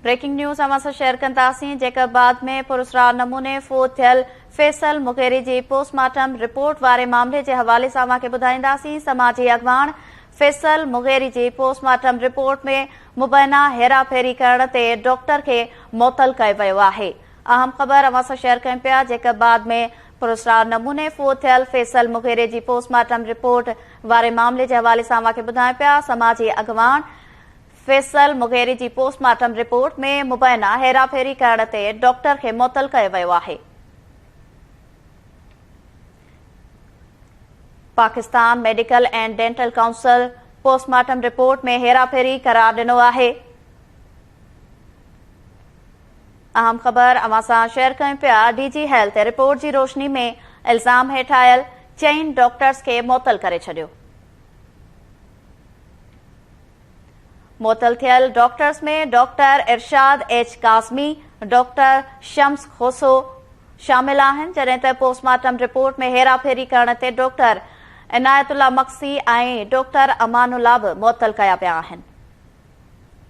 Breaking news अवां share कंदासीं, जेका बाद में पुरस्कार नमूने फोत थियल फैसल मुगेरी जी पोस्टमार्टम रिपोर्ट वारे मामले के हवाले से अवां बुधाईंदासीं। समाजी अगवान फैसल मुगेरी जी पोस्टमार्टम रिपोर्ट में मुबैना हेराफेरी करण ते डॉक्टर के मुअत्तल कयो वियो आहे। अहम खबर अवां शेयर कयूं पिया, जेका बाद में पुरस्कार नमूने फोत थियल फैसल मुगेरी जी पोस्टमार्टम रिपोर्ट वारे मामले के हवाले से अवां बुधायूं पिया। समाजी अगवान फैसल मुगेरी जी पोस्टमार्टम रिपोर्ट में मुबैना हेराफेरी करण ते डॉक्टर के मुअत्तल कयो वियो आहे। Pakistan medical and dental council postmortem report में हेराफेरी करार दिनो आहे। अहम खबर अवां सां शेयर कयूं पिया। डीजी हेल्थ रिपोर्ट की रोशनी में इल्जाम हेठ आयल 4 डॉक्टर्स के मुअत्तल करे छडियो। मुअत्तल थियल डॉक्टर्स में डॉक्टर इरशाद एच काज़मी, डॉक्टर शम्स खोसो शामिल आहिनि, जड॒हिं त पोस्टमार्टम रिपोर्ट में हेराफेरी करण ते डॉक्टर इनायतुल्ला मक्सी ऐं डॉक्टर अमानुल्ला बि मुअत्तल कया पिया आहिनि।